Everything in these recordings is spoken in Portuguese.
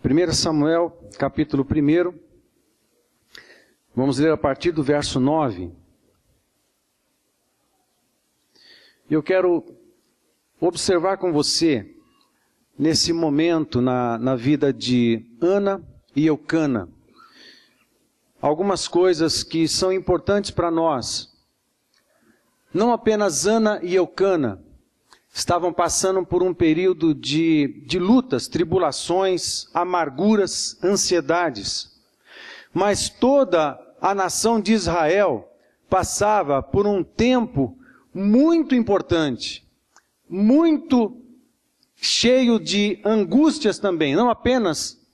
1 Samuel, capítulo 1, vamos ler a partir do verso 9. Eu quero observar com você, nesse momento na vida de Ana e Eucana, algumas coisas que são importantes para nós. Não apenas Ana e Eucana estavam passando por um período de lutas, tribulações, amarguras, ansiedades, mas toda a nação de Israel passava por um tempo muito importante, muito cheio de angústias também, não apenas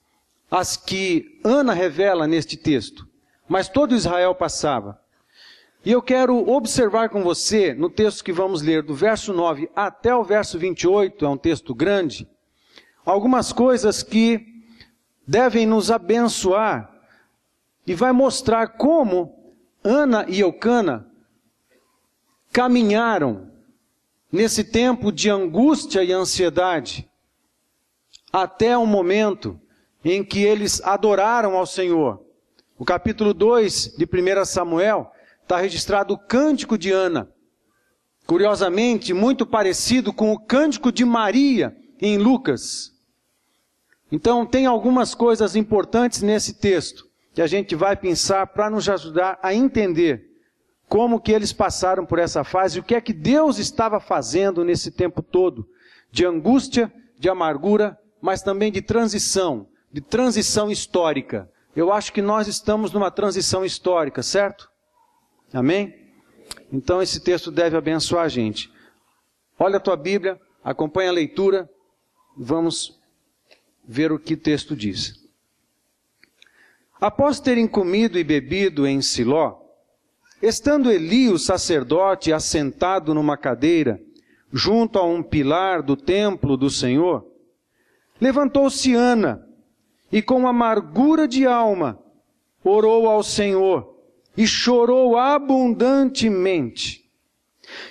as que Ana revela neste texto, mas todo Israel passava. E eu quero observar com você, no texto que vamos ler, do verso 9 até o verso 28, é um texto grande, algumas coisas que devem nos abençoar e vai mostrar como Ana e Eucana caminharam nesse tempo de angústia e ansiedade, até o momento em que eles adoraram ao Senhor. O capítulo 2 de 1 Samuel está registrado o cântico de Ana. Curiosamente, muito parecido com o cântico de Maria em Lucas. Então, tem algumas coisas importantes nesse texto que a gente vai pensar para nos ajudar a entender como que eles passaram por essa fase e o que é que Deus estava fazendo nesse tempo todo de angústia, de amargura, mas também de transição histórica. Eu acho que nós estamos numa transição histórica, certo? Amém? Então esse texto deve abençoar a gente. Olha a tua Bíblia, acompanha a leitura, vamos ver o que o texto diz. Após terem comido e bebido em Siló, estando Eli, o sacerdote, assentado numa cadeira, junto a um pilar do templo do Senhor, levantou-se Ana, e com amargura de alma, orou ao Senhor, e chorou abundantemente,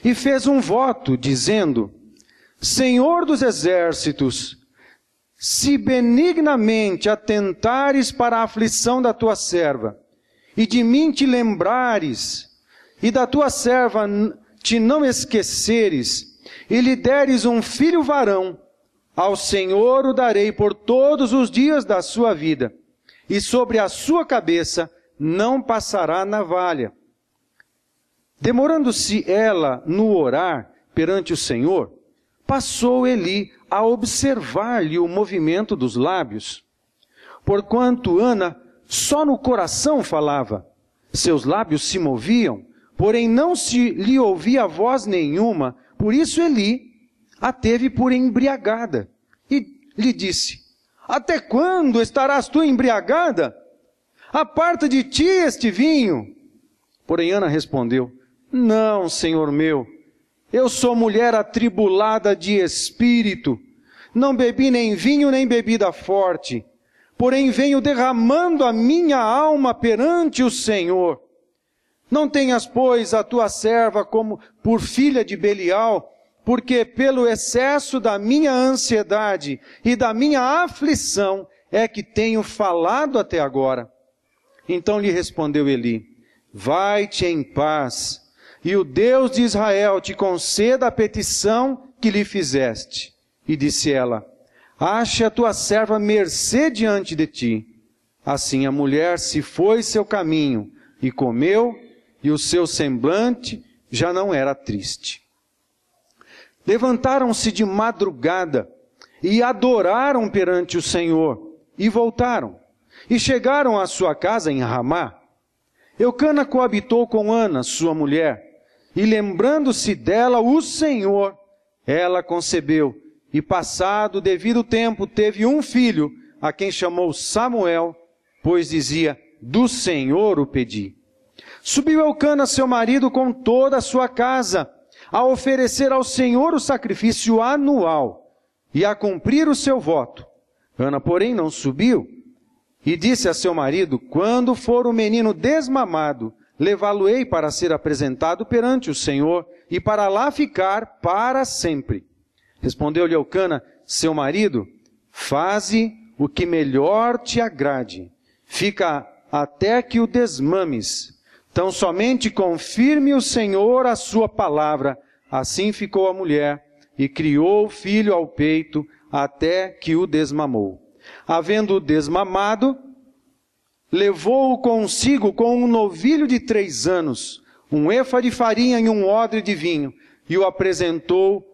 e fez um voto, dizendo: Senhor dos exércitos, se benignamente atentares para a aflição da tua serva, e de mim te lembrares, e da tua serva te não esqueceres, e lhe deres um filho varão, ao Senhor o darei por todos os dias da sua vida, e sobre a sua cabeça não passará navalha. Demorando-se ela no orar perante o Senhor, passou Eli a observar-lhe o movimento dos lábios. Porquanto Ana só no coração falava, seus lábios se moviam, porém não se lhe ouvia voz nenhuma, por isso Eli a teve por embriagada, e lhe disse: Até quando estarás tu embriagada? Aparta de ti este vinho. Porém Ana respondeu: Não, Senhor meu, eu sou mulher atribulada de espírito, não bebi nem vinho nem bebida forte, porém venho derramando a minha alma perante o Senhor. Não tenhas, pois, a tua serva como por filha de Belial, porque pelo excesso da minha ansiedade e da minha aflição é que tenho falado até agora. Então lhe respondeu Eli: Vai-te em paz, e o Deus de Israel te conceda a petição que lhe fizeste. E disse ela: Ache a tua serva mercê diante de ti. Assim a mulher se foi seu caminho, e comeu, e o seu semblante já não era triste. Levantaram-se de madrugada, e adoraram perante o Senhor, e voltaram. E chegaram à sua casa em Ramá. Eucana coabitou com Ana, sua mulher, e lembrando-se dela o Senhor, ela concebeu, e passado o devido tempo teve um filho, a quem chamou Samuel, pois dizia: Do Senhor o pedi. Subiu Eucana, seu marido, com toda a sua casa, a oferecer ao Senhor o sacrifício anual, e a cumprir o seu voto. Ana, porém, não subiu, e disse a seu marido: Quando for o menino desmamado, levá-lo-ei para ser apresentado perante o Senhor, e para lá ficar para sempre. Respondeu-lhe Eucana, seu marido: Faze o que melhor te agrade. Fica até que o desmames. Tão somente confirme o Senhor a sua palavra. Assim ficou a mulher e criou o filho ao peito até que o desmamou. Havendo-o desmamado, levou-o consigo com um novilho de 3 anos, um efa de farinha e um odre de vinho, e o apresentou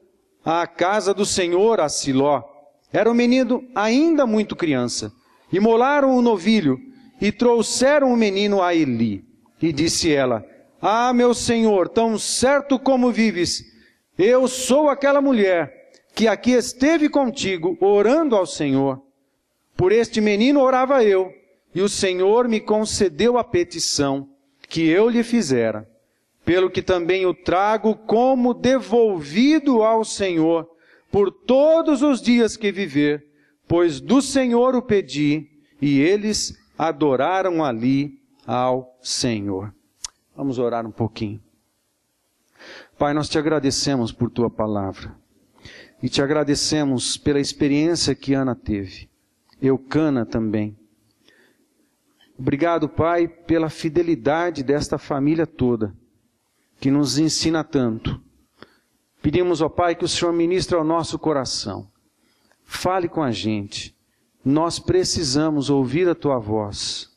à casa do Senhor a Siló. Era um menino ainda muito criança. Imolaram o novilho e trouxeram o menino a Eli. E disse ela: Ah, meu senhor, tão certo como vives, eu sou aquela mulher que aqui esteve contigo, orando ao Senhor. Por este menino orava eu, e o Senhor me concedeu a petição que eu lhe fizera. Pelo que também o trago como devolvido ao Senhor, por todos os dias que viver, pois do Senhor o pedi, e eles adoraram ali ao Senhor. Vamos orar um pouquinho. Pai, nós te agradecemos por tua palavra. E te agradecemos pela experiência que Ana teve. Eucana também. Obrigado, Pai, pela fidelidade desta família toda, que nos ensina tanto. Pedimos, ó Pai, que o Senhor ministre ao nosso coração. Fale com a gente. Nós precisamos ouvir a tua voz.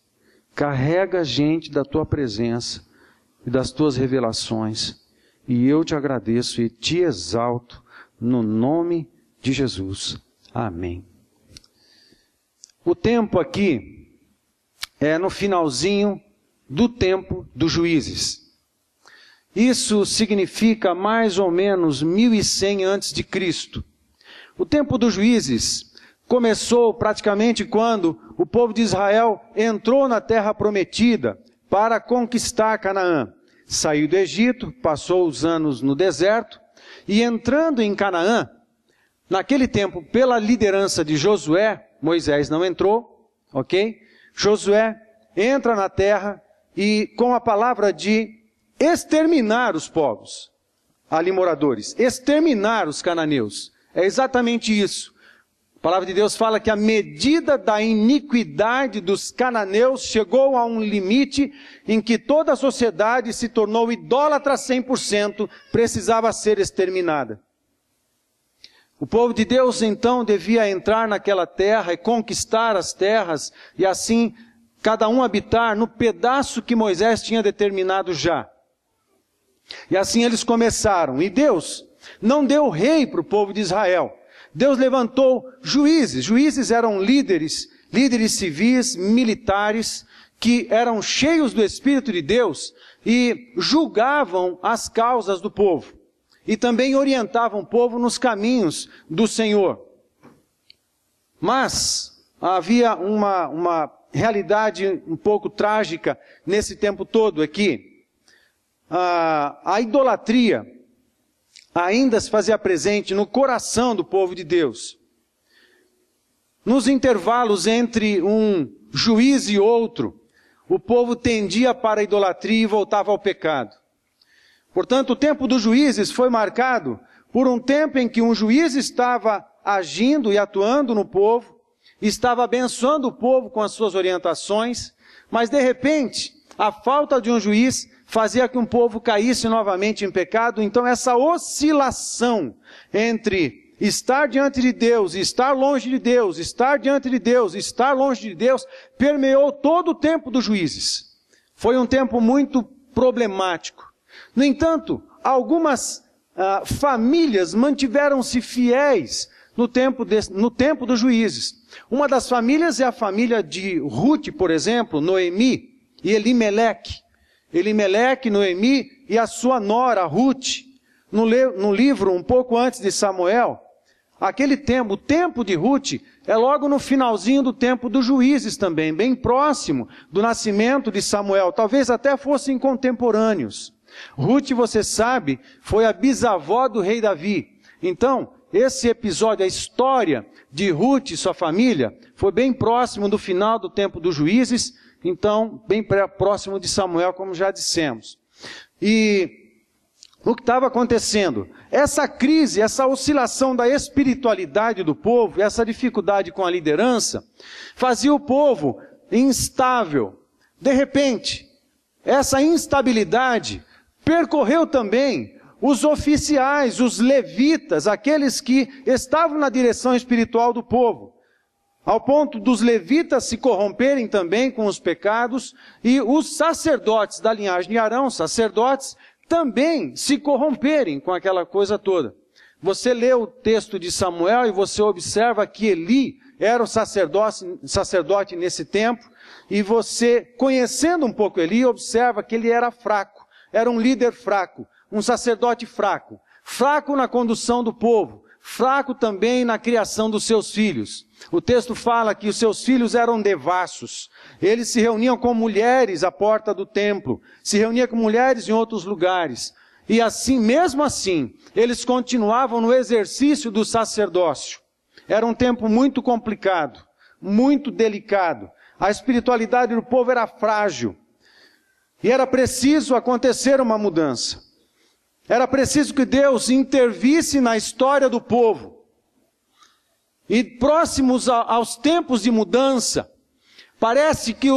Carrega a gente da tua presença e das tuas revelações. E eu te agradeço e te exalto no nome de Jesus. Amém. O tempo aqui é no finalzinho do tempo dos juízes. Isso significa mais ou menos 1100 a.C. O tempo dos juízes começou praticamente quando o povo de Israel entrou na terra prometida para conquistar Canaã. Saiu do Egito, passou os anos no deserto e entrando em Canaã, naquele tempo pela liderança de Josué, Moisés não entrou, ok? Josué entra na terra e com a palavra de exterminar os povos ali moradores, exterminar os cananeus. É exatamente isso. A palavra de Deus fala que a medida da iniquidade dos cananeus chegou a um limite em que toda a sociedade se tornou idólatra 100%, precisava ser exterminada. O povo de Deus então devia entrar naquela terra e conquistar as terras e assim cada um habitar no pedaço que Moisés tinha determinado já. E assim eles começaram. E Deus não deu rei para o povo de Israel. Deus levantou juízes. Juízes eram líderes civis, militares, que eram cheios do Espírito de Deus e julgavam as causas do povo. E também orientavam o povo nos caminhos do Senhor. Mas havia uma realidade um pouco trágica nesse tempo todo aqui. A idolatria ainda se fazia presente no coração do povo de Deus. Nos intervalos entre um juiz e outro, o povo tendia para a idolatria e voltava ao pecado. Portanto, o tempo dos juízes foi marcado por um tempo em que um juiz estava agindo e atuando no povo, estava abençoando o povo com as suas orientações, mas de repente, a falta de um juiz fazia que um povo caísse novamente em pecado. Então essa oscilação entre estar diante de Deus e estar longe de Deus, estar diante de Deus e estar longe de Deus, permeou todo o tempo dos juízes. Foi um tempo muito problemático. No entanto, algumas famílias mantiveram-se fiéis no tempo dos juízes. Uma das famílias é a família de Ruth, por exemplo, Noemi e Elimeleque. Elimeleque, Noemi e a sua nora, Ruth. No livro, um pouco antes de Samuel, aquele tempo, o tempo de Ruth, é logo no finalzinho do tempo dos juízes também, bem próximo do nascimento de Samuel, talvez até fossem contemporâneos. Ruth, você sabe, foi a bisavó do rei Davi. Então, esse episódio, a história de Ruth e sua família, foi bem próximo do final do tempo dos juízes, então, bem próximo de Samuel, como já dissemos. E o que estava acontecendo? Essa crise, essa oscilação da espiritualidade do povo, essa dificuldade com a liderança, fazia o povo instável. De repente, essa instabilidade percorreu também os oficiais, os levitas, aqueles que estavam na direção espiritual do povo, ao ponto dos levitas se corromperem também com os pecados, e os sacerdotes da linhagem de Arão, sacerdotes, também se corromperem com aquela coisa toda. Você lê o texto de Samuel e você observa que Eli era o sacerdote nesse tempo, e você, conhecendo um pouco Eli, observa que ele era fraco, era um líder fraco, um sacerdote fraco, fraco na condução do povo, fraco também na criação dos seus filhos. O texto fala que os seus filhos eram devassos. Eles se reuniam com mulheres à porta do templo, se reuniam com mulheres em outros lugares. E assim, mesmo assim, eles continuavam no exercício do sacerdócio. Era um tempo muito complicado, muito delicado. A espiritualidade do povo era frágil. E era preciso acontecer uma mudança. Era preciso que Deus intervisse na história do povo. E próximos aos tempos de mudança, parece que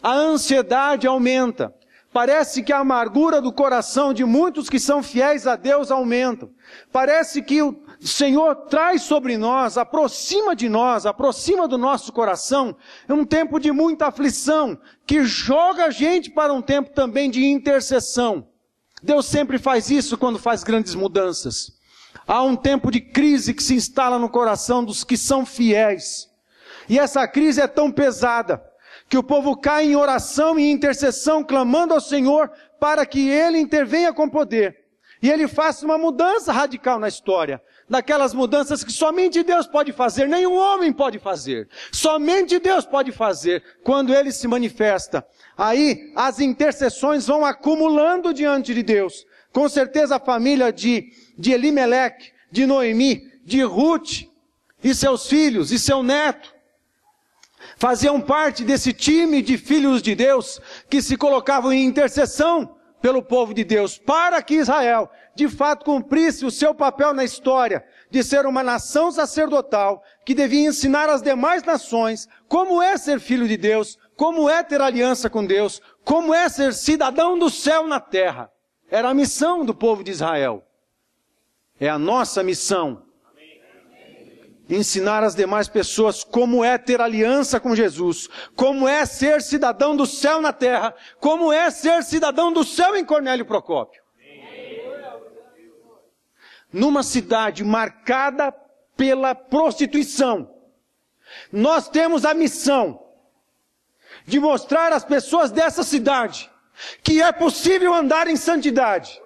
a ansiedade aumenta. Parece que a amargura do coração de muitos que são fiéis a Deus aumenta. Parece que o Senhor traz sobre nós, aproxima de nós, aproxima do nosso coração, um tempo de muita aflição, que joga a gente para um tempo também de intercessão. Deus sempre faz isso quando faz grandes mudanças. Há um tempo de crise que se instala no coração dos que são fiéis. E essa crise é tão pesada, que o povo cai em oração e intercessão, clamando ao Senhor para que Ele intervenha com poder. E Ele faça uma mudança radical na história. Daquelas mudanças que somente Deus pode fazer, nenhum homem pode fazer. Somente Deus pode fazer quando Ele se manifesta. Aí as intercessões vão acumulando diante de Deus. Com certeza a família de Elimeleque, de Noemi, de Ruth e seus filhos e seu neto faziam parte desse time de filhos de Deus que se colocavam em intercessão pelo povo de Deus, para que Israel, de fato, cumprisse o seu papel na história, de ser uma nação sacerdotal, que devia ensinar às demais nações como é ser filho de Deus, como é ter aliança com Deus, como é ser cidadão do céu na terra. Era a missão do povo de Israel. É a nossa missão. Ensinar às demais pessoas como é ter aliança com Jesus, como é ser cidadão do céu na terra, como é ser cidadão do céu em Cornélio Procópio. Numa cidade marcada pela prostituição, nós temos a missão de mostrar às pessoas dessa cidade que é possível andar em santidade.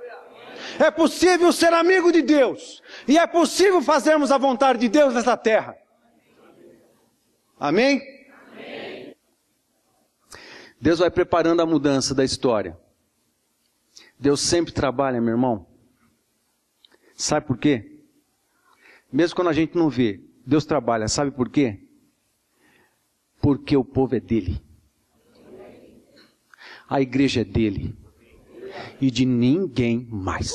É possível ser amigo de Deus. E é possível fazermos a vontade de Deus nessa terra. Amém? Amém? Deus vai preparando a mudança da história. Deus sempre trabalha, meu irmão. Sabe por quê? Mesmo quando a gente não vê, Deus trabalha. Sabe por quê? Porque o povo é dele. A igreja é dele. E de ninguém mais.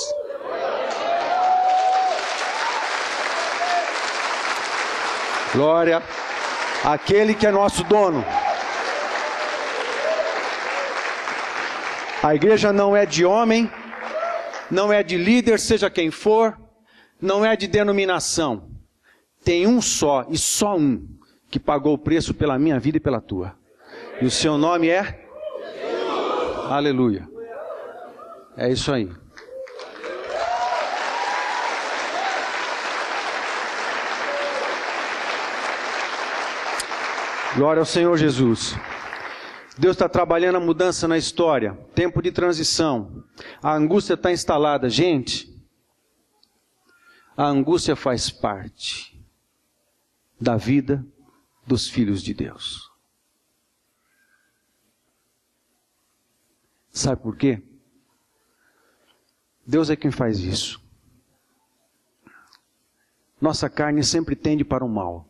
Glória àquele que é nosso dono. A igreja não é de homem, não é de líder, seja quem for, não é de denominação. Tem um só, e só um, que pagou o preço pela minha vida e pela tua. E o seu nome é? Jesus. Aleluia. É isso aí. Glória ao Senhor Jesus. Deus está trabalhando a mudança na história. Tempo de transição. A angústia está instalada. Gente, a angústia faz parte da vida dos filhos de Deus. Sabe por quê? Deus é quem faz isso. Nossa carne sempre tende para o mal.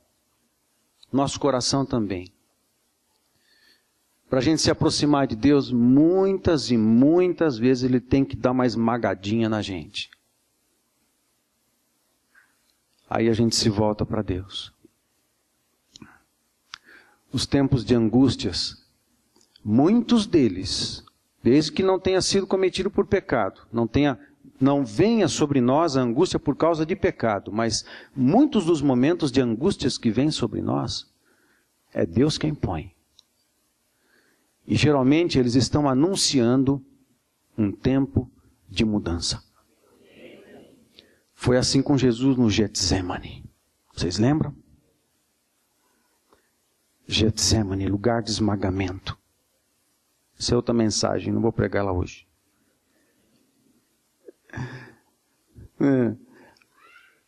Nosso coração também. Para a gente se aproximar de Deus, muitas e muitas vezes Ele tem que dar uma esmagadinha na gente. Aí a gente se volta para Deus. Os tempos de angústias, muitos deles, desde que não tenha sido cometido por pecado, não venha sobre nós a angústia por causa de pecado, mas muitos dos momentos de angústias que vêm sobre nós, é Deus quem põe. E geralmente eles estão anunciando um tempo de mudança. Foi assim com Jesus no Getsemane. Vocês lembram? Getsemane, lugar de esmagamento. Essa é outra mensagem, não vou pregar ela hoje.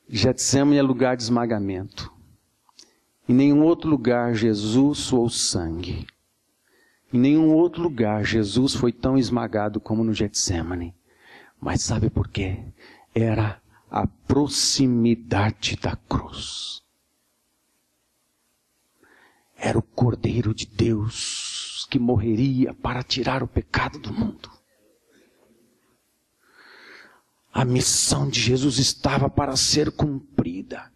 Getsemane é lugar de esmagamento. Em nenhum outro lugar Jesus suou sangue. Em nenhum outro lugar Jesus foi tão esmagado como no Getsemane. Mas sabe por quê? Era a proximidade da cruz. Era o Cordeiro de Deus que morreria para tirar o pecado do mundo. A missão de Jesus estava para ser cumprida.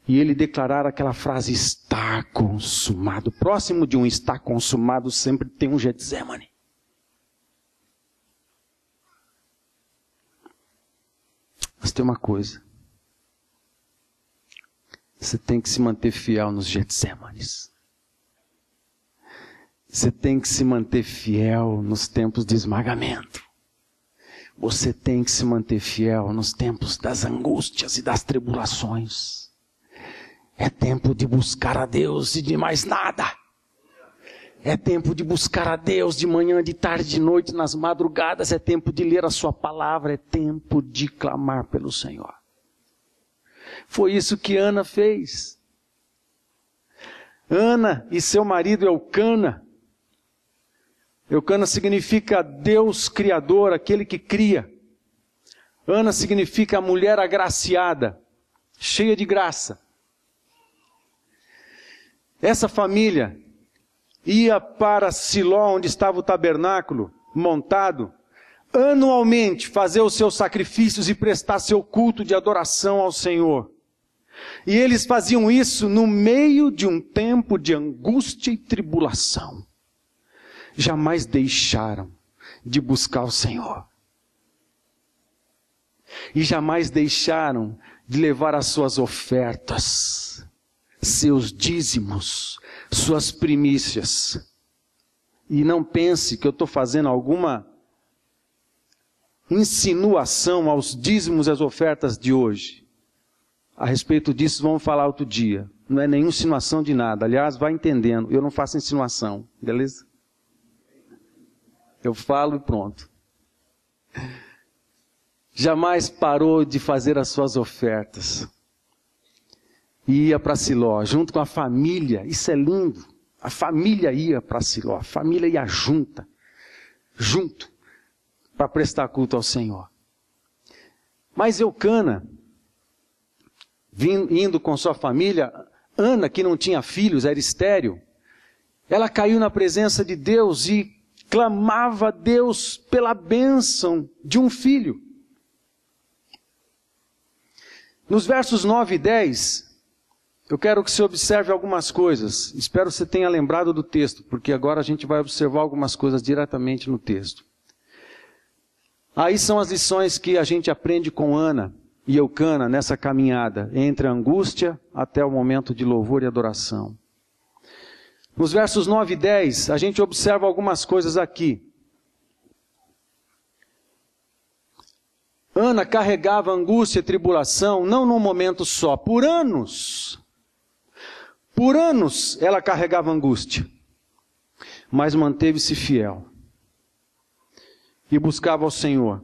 E ele declarar aquela frase, está consumado. Próximo de um está consumado sempre tem um Getsemane. Mas tem uma coisa. Você tem que se manter fiel nos Getsemanes. Você tem que se manter fiel nos tempos de esmagamento. Você tem que se manter fiel nos tempos das angústias e das tribulações. É tempo de buscar a Deus e de mais nada. É tempo de buscar a Deus de manhã, de tarde, de noite, nas madrugadas. É tempo de ler a sua palavra. É tempo de clamar pelo Senhor. Foi isso que Ana fez. Ana e seu marido Eucana. Eucana significa Deus Criador, aquele que cria. Ana significa a mulher agraciada, cheia de graça. Essa família ia para Siló, onde estava o tabernáculo montado, anualmente fazer os seus sacrifícios e prestar seu culto de adoração ao Senhor. E eles faziam isso no meio de um tempo de angústia e tribulação. Jamais deixaram de buscar o Senhor. E jamais deixaram de levar as suas ofertas, seus dízimos, suas primícias. E não pense que eu estou fazendo alguma insinuação aos dízimos e às ofertas de hoje. A respeito disso vamos falar outro dia. Não é nenhuma insinuação de nada. Aliás, vai entendendo, eu não faço insinuação, beleza? Eu falo e pronto. Jamais parou de fazer as suas ofertas. E ia para Siló, junto com a família. Isso é lindo. A família ia para Siló. A família ia junto, para prestar culto ao Senhor. Mas Eucana, indo com sua família, Ana, que não tinha filhos, era estéril, ela caiu na presença de Deus e clamava a Deus pela bênção de um filho. Nos versos 9 e 10... eu quero que você observe algumas coisas. Espero que você tenha lembrado do texto, porque agora a gente vai observar algumas coisas diretamente no texto. Aí são as lições que a gente aprende com Ana e Eucana nessa caminhada, entre a angústia até o momento de louvor e adoração. Nos versos 9 e 10, a gente observa algumas coisas aqui. Ana carregava angústia e tribulação, não num momento só, por anos. Por anos ela carregava angústia, mas manteve-se fiel e buscava ao Senhor.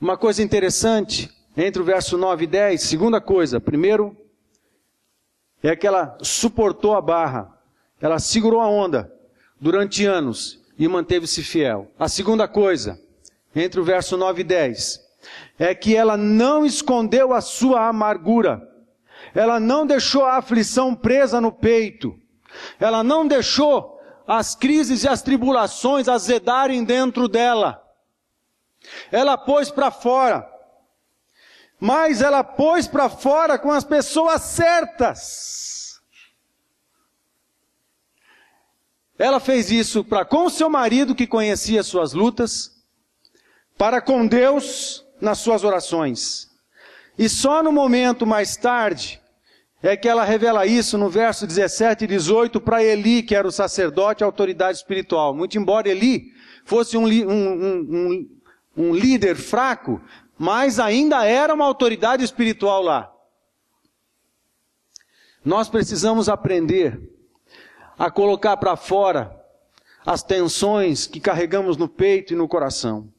Uma coisa interessante, entre o verso 9 e 10, segunda coisa, primeiro, é que ela suportou a barra, ela segurou a onda durante anos e manteve-se fiel. A segunda coisa, entre o verso 9 e 10, é que ela não escondeu a sua amargura. Ela não deixou a aflição presa no peito. Ela não deixou as crises e as tribulações azedarem dentro dela. Ela pôs para fora. Mas ela pôs para fora com as pessoas certas. Ela fez isso para com o seu marido, que conhecia suas lutas, para com Deus nas suas orações. E só no momento mais tarde é que ela revela isso no verso 17 e 18 para Eli, que era o sacerdote, a autoridade espiritual. Muito embora Eli fosse um líder fraco, mas ainda era uma autoridade espiritual lá. Nós precisamos aprender a colocar para fora as tensões que carregamos no peito e no coração.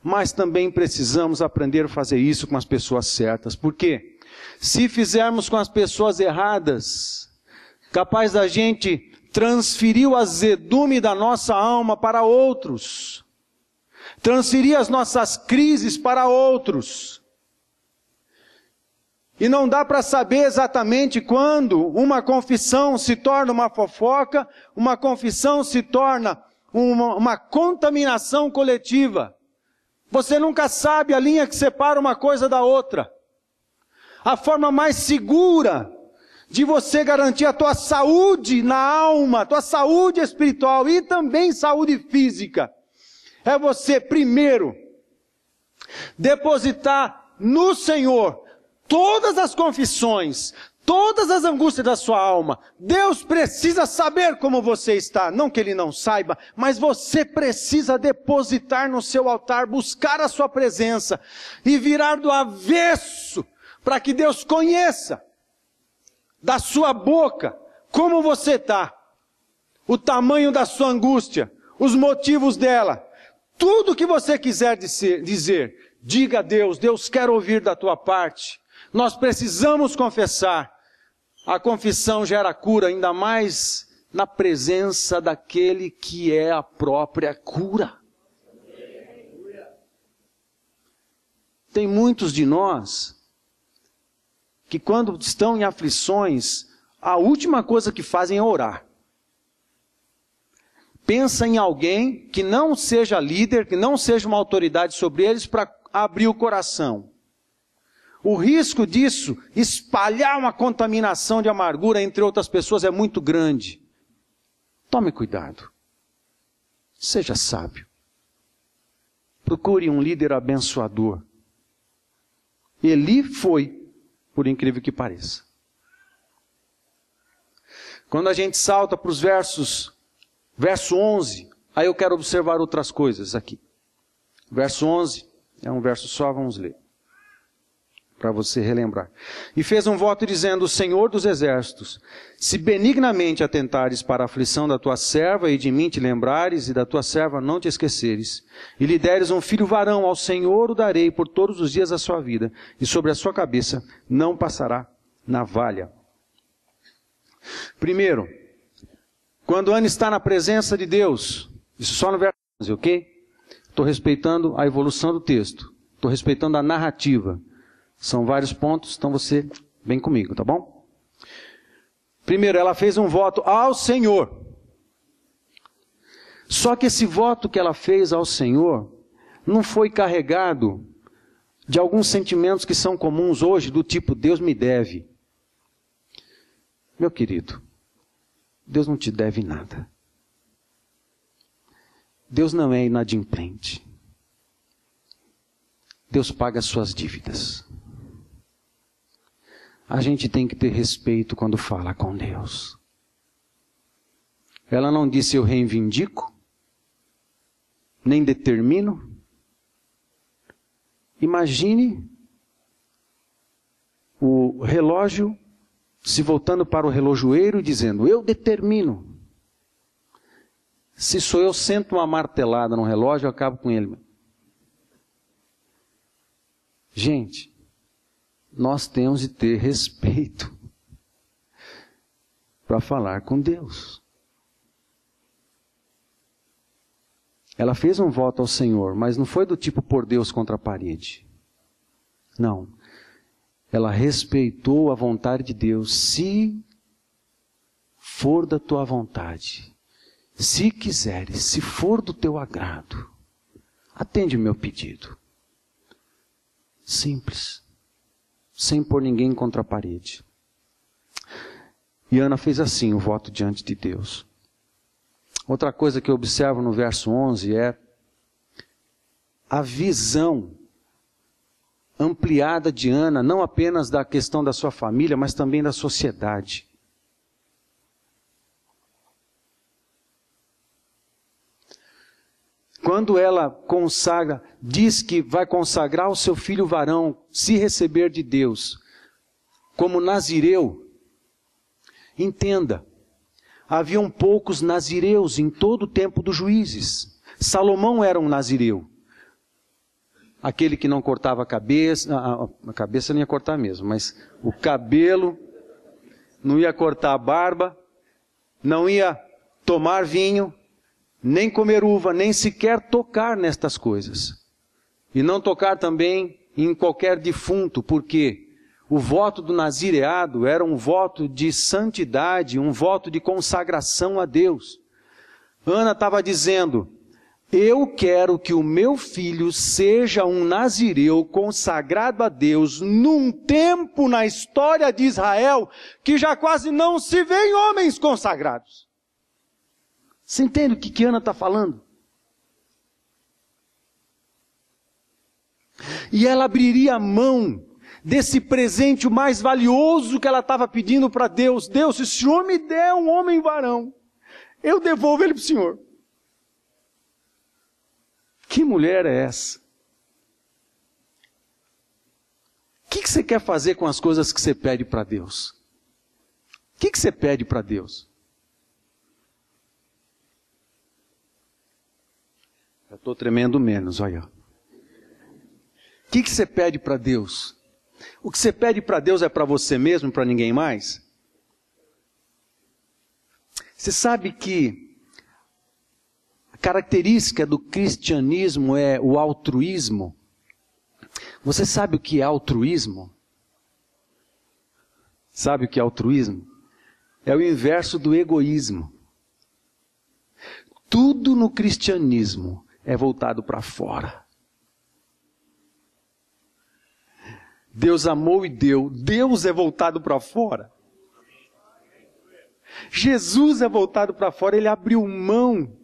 Mas também precisamos aprender a fazer isso com as pessoas certas. Por quê? Se fizermos com as pessoas erradas, capaz da gente transferir o azedume da nossa alma para outros. Transferir as nossas crises para outros. E não dá para saber exatamente quando uma confissão se torna uma fofoca, uma confissão se torna uma contaminação coletiva. Você nunca sabe a linha que separa uma coisa da outra. A forma mais segura de você garantir a tua saúde na alma, a tua saúde espiritual e também saúde física, é você primeiro depositar no Senhor todas as confissões, todas as angústias da sua alma. Deus precisa saber como você está, não que Ele não saiba, mas você precisa depositar no seu altar, buscar a sua presença e virar do avesso, para que Deus conheça da sua boca como você está, o tamanho da sua angústia, os motivos dela. Tudo que você quiser dizer, diga a Deus. Deus quer ouvir da tua parte. Nós precisamos confessar. A confissão gera cura, ainda mais na presença daquele que é a própria cura. Tem muitos de nós que quando estão em aflições, a última coisa que fazem é orar. Pensa em alguém que não seja líder, que não seja uma autoridade sobre eles para abrir o coração. O risco disso, espalhar uma contaminação de amargura entre outras pessoas, é muito grande. Tome cuidado. Seja sábio. Procure um líder abençoador. Eli foi, por incrível que pareça. Quando a gente salta para os verso 11, aí eu quero observar outras coisas aqui. Verso 11, é um verso só, vamos ler, para você relembrar. E fez um voto dizendo: o Senhor dos exércitos, se benignamente atentares para a aflição da tua serva e de mim te lembrares e da tua serva não te esqueceres, e lhe deres um filho varão, ao Senhor o darei por todos os dias da sua vida, e sobre a sua cabeça não passará navalha. Primeiro, quando Ana está na presença de Deus, isso só no verso 11, ok? Estou respeitando a evolução do texto, estou respeitando a narrativa. São vários pontos, então você vem comigo, tá bom? Primeiro, ela fez um voto ao Senhor. Só que esse voto que ela fez ao Senhor não foi carregado de alguns sentimentos que são comuns hoje, do tipo: Deus me deve. Meu querido, Deus não te deve nada. Deus não é inadimplente. Deus paga as suas dívidas. A gente tem que ter respeito quando fala com Deus. Ela não disse: eu reivindico, nem determino. Imagine o relógio se voltando para o relojoeiro e dizendo: eu determino. Se sou eu, sento uma martelada no relógio, eu acabo com ele. Gente, nós temos de ter respeito para falar com Deus. Ela fez um voto ao Senhor, mas não foi do tipo pôr Deus contra a parede. Não. Ela respeitou a vontade de Deus. Se for da tua vontade, se quiseres, se for do teu agrado, atende o meu pedido. Simples. Sem pôr ninguém contra a parede. E Ana fez assim o voto diante de Deus. Outra coisa que eu observo no verso 11 é a visão ampliada de Ana, não apenas da questão da sua família, mas também da sociedade. Quando ela consagra, diz que vai consagrar o seu filho varão, se receber de Deus, como nazireu, entenda, haviam poucos nazireus em todo o tempo dos juízes. Salomão era um nazireu. Aquele que não cortava a cabeça não ia cortar mesmo, mas o cabelo, não ia cortar a barba, não ia tomar vinho, nem comer uva, nem sequer tocar nestas coisas. E não tocar também em qualquer defunto, porque o voto do nazireado era um voto de santidade, um voto de consagração a Deus. Ana estava dizendo, eu quero que o meu filho seja um nazireu consagrado a Deus num tempo na história de Israel que já quase não se vê em homens consagrados. Você entende o que Ana está falando? E ela abriria a mão desse presente o mais valioso que ela estava pedindo para Deus. Deus, se o Senhor me der um homem varão, eu devolvo ele para o Senhor. Que mulher é essa? O que você quer fazer com as coisas que você pede para Deus? O que você pede para Deus? Eu estou tremendo menos, olha. O que você pede para Deus? O que você pede para Deus é para você mesmo, para ninguém mais? Você sabe que a característica do cristianismo é o altruísmo? Você sabe o que é altruísmo? Sabe o que é altruísmo? É o inverso do egoísmo. Tudo no cristianismo é voltado para fora. Deus amou e deu. Deus é voltado para fora. Jesus é voltado para fora. Ele abriu mão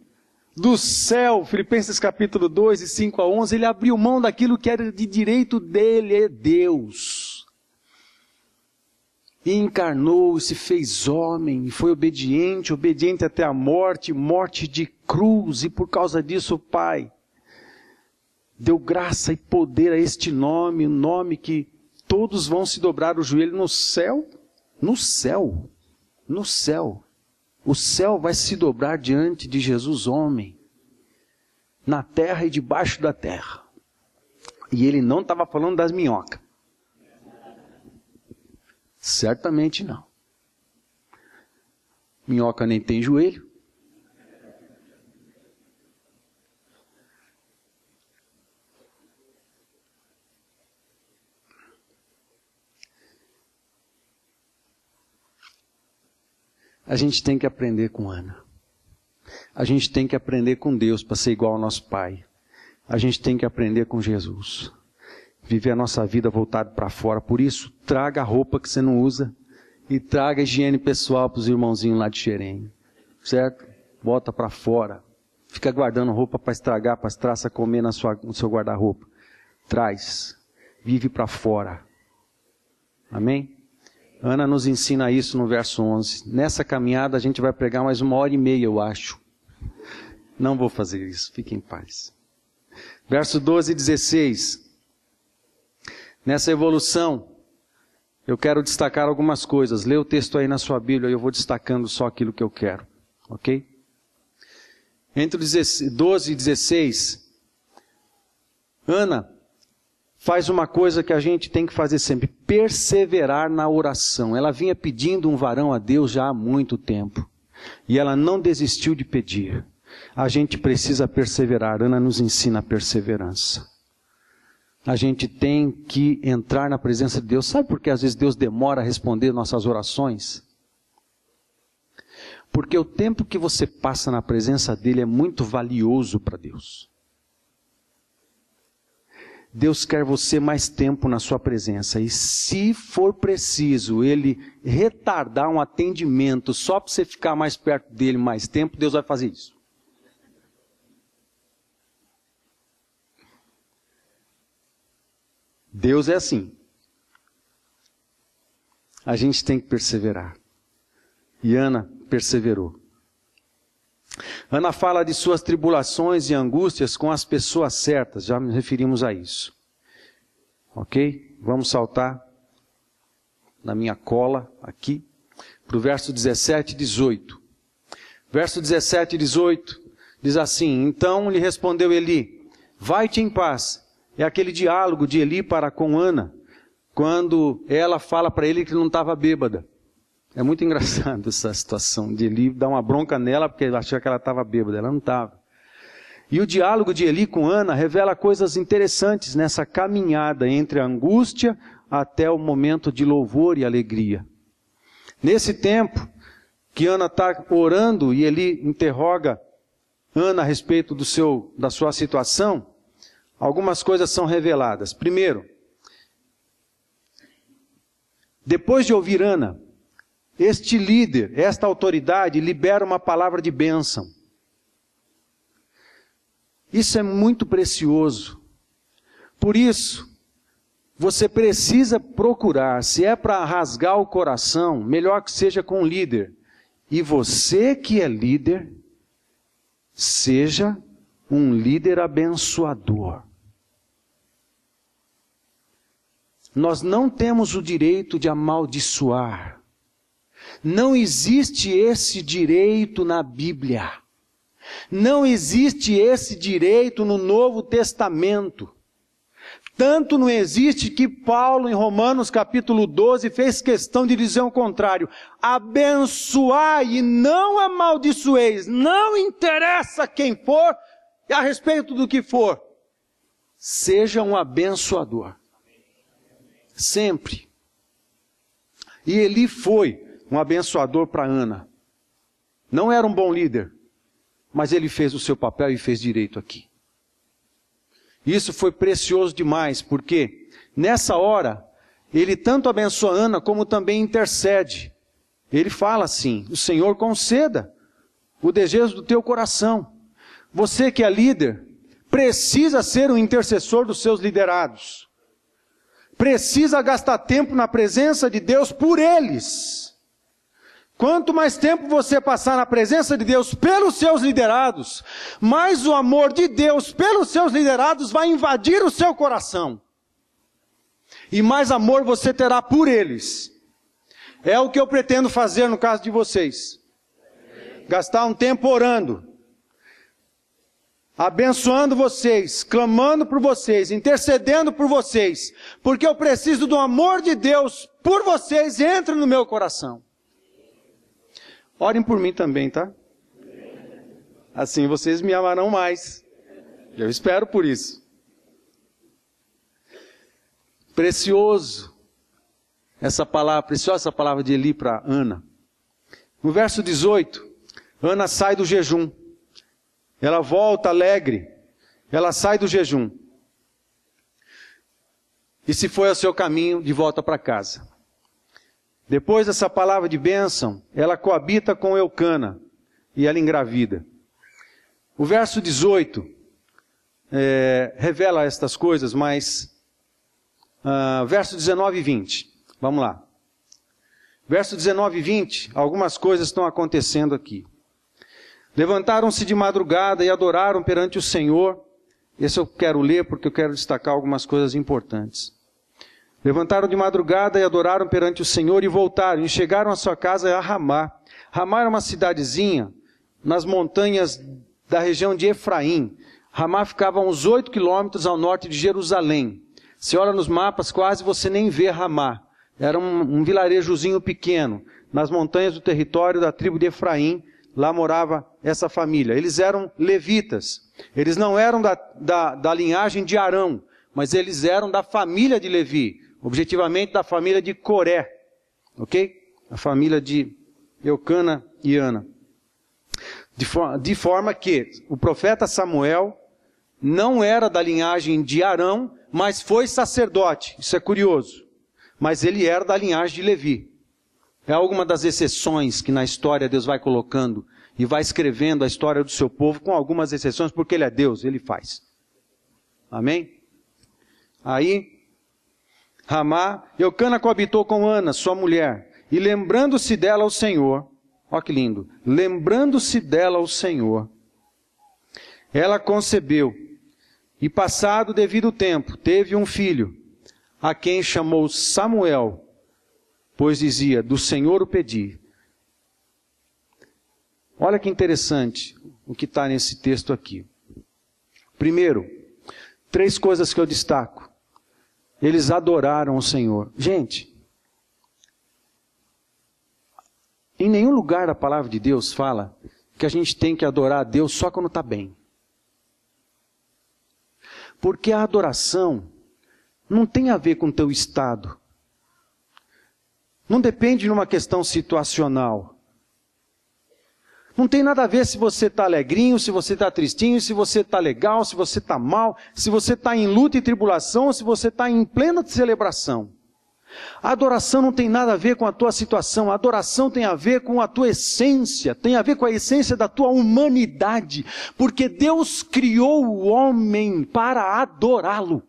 do céu. Filipenses capítulo 2, de 5 a 11. Ele abriu mão daquilo que era de direito dele, é Deus. E encarnou, e se fez homem, e foi obediente, obediente até a morte, morte de cruz, e por causa disso o Pai deu graça e poder a este nome, o nome que todos vão se dobrar o joelho no céu, no céu, no céu. O céu vai se dobrar diante de Jesus homem, na terra e debaixo da terra. E ele não estava falando das minhocas. Certamente não. Minhoca nem tem joelho. A gente tem que aprender com Ana. A gente tem que aprender com Deus para ser igual ao nosso Pai. A gente tem que aprender com Jesus. Viver a nossa vida voltada para fora. Por isso, traga a roupa que você não usa e traga a higiene pessoal para os irmãozinhos lá de Xerém. Certo? Bota para fora. Fica guardando roupa para estragar, para as traças comer no seu guarda-roupa. Traz. Vive para fora. Amém? Ana nos ensina isso no verso 11. Nessa caminhada a gente vai pregar mais 1h30, eu acho. Não vou fazer isso. Fique em paz. Verso 12 e 16. Nessa evolução, eu quero destacar algumas coisas. Lê o texto aí na sua Bíblia e eu vou destacando só aquilo que eu quero. Ok? Entre 12 e 16, Ana faz uma coisa que a gente tem que fazer sempre. Perseverar na oração. Ela vinha pedindo um varão a Deus já há muito tempo. E ela não desistiu de pedir. A gente precisa perseverar. Ana nos ensina a perseverança. A gente tem que entrar na presença de Deus. Sabe por que às vezes Deus demora a responder nossas orações? Porque o tempo que você passa na presença dele é muito valioso para Deus. Deus quer você mais tempo na sua presença. E se for preciso ele retardar um atendimento só para você ficar mais perto dele mais tempo, Deus vai fazer isso. Deus é assim. A gente tem que perseverar. E Ana perseverou. Ana fala de suas tribulações e angústias com as pessoas certas, já nos referimos a isso. Ok? Vamos saltar na minha cola aqui, para o verso 17 e 18. Verso 17 e 18 diz assim: Então lhe respondeu Eli, vai-te em paz. É aquele diálogo de Eli para com Ana, quando ela fala para ele que não estava bêbada. É muito engraçado essa situação de Eli dar uma bronca nela porque ele achou que ela estava bêbada, ela não estava. E o diálogo de Eli com Ana revela coisas interessantes nessa caminhada entre a angústia até o momento de louvor e alegria. Nesse tempo que Ana está orando e Eli interroga Ana a respeito da sua situação, algumas coisas são reveladas. Primeiro, depois de ouvir Ana, este líder, esta autoridade, libera uma palavra de bênção. Isso é muito precioso. Por isso, você precisa procurar, se é para rasgar o coração, melhor que seja com um líder. E você que é líder, seja um líder abençoador. Nós não temos o direito de amaldiçoar. Não existe esse direito na Bíblia. Não existe esse direito no Novo Testamento. Tanto não existe que Paulo, em Romanos capítulo 12, fez questão de dizer o contrário. Abençoai e não amaldiçoeis. Não interessa quem for e a respeito do que for. Seja um abençoador. Sempre. E Eli foi um abençoador para Ana. Não era um bom líder, mas ele fez o seu papel e fez direito aqui. Isso foi precioso demais, porque nessa hora, ele tanto abençoa Ana, como também intercede. Ele fala assim: o Senhor conceda o desejo do teu coração. Você que é líder, precisa ser um intercessor dos seus liderados. Precisa gastar tempo na presença de Deus por eles. Quanto mais tempo você passar na presença de Deus pelos seus liderados, mais o amor de Deus pelos seus liderados vai invadir o seu coração. E mais amor você terá por eles. É o que eu pretendo fazer no caso de vocês. Gastar um tempo orando, abençoando vocês, clamando por vocês, intercedendo por vocês, porque eu preciso do amor de Deus por vocês, entre no meu coração. Orem por mim também, tá? Assim vocês me amarão mais. Eu espero por isso. Preciosa essa palavra de Eli para Ana. No verso 18, Ana sai do jejum. Ela volta alegre. Ela sai do jejum. E se foi ao seu caminho de volta para casa. Depois dessa palavra de bênção, ela coabita com Eucana e ela engravida. O verso 18 revela estas coisas, mas verso 19 e 20, vamos lá. Verso 19 e 20, algumas coisas estão acontecendo aqui. Levantaram-se de madrugada e adoraram perante o Senhor. Esse eu quero ler porque eu quero destacar algumas coisas importantes. Levantaram de madrugada e adoraram perante o Senhor e voltaram, e chegaram à sua casa a Ramá. Ramá era uma cidadezinha nas montanhas da região de Efraim. Ramá ficava a uns 8 quilômetros ao norte de Jerusalém. Você olha nos mapas, quase você nem vê Ramá. Era um vilarejozinho pequeno, nas montanhas do território da tribo de Efraim. Lá morava essa família. Eles eram levitas. Eles não eram da linhagem de Arão, mas eles eram da família de Levi. Objetivamente da família de Coré, ok? A família de Eucana e Ana. De forma que o profeta Samuel não era da linhagem de Arão, mas foi sacerdote. Isso é curioso. Mas ele era da linhagem de Levi. É alguma das exceções que na história Deus vai colocando e vai escrevendo a história do seu povo, com algumas exceções, porque ele é Deus, ele faz. Amém? Aí, Ramá, Eucana coabitou com Ana, sua mulher, e lembrando-se dela ao Senhor, ó que lindo, lembrando-se dela ao Senhor, ela concebeu, e passado o devido tempo, teve um filho, a quem chamou Samuel, pois dizia, do Senhor o pedi. Olha que interessante o que está nesse texto aqui. Primeiro, 3 coisas que eu destaco. Eles adoraram o Senhor. Gente, em nenhum lugar da palavra de Deus fala que a gente tem que adorar a Deus só quando está bem. Porque a adoração não tem a ver com o teu estado. Não depende de uma questão situacional. Não tem nada a ver se você está alegrinho, se você está tristinho, se você está legal, se você está mal, se você está em luta e tribulação, ou se você está em plena celebração. A adoração não tem nada a ver com a tua situação, a adoração tem a ver com a tua essência, tem a ver com a essência da tua humanidade, porque Deus criou o homem para adorá-lo.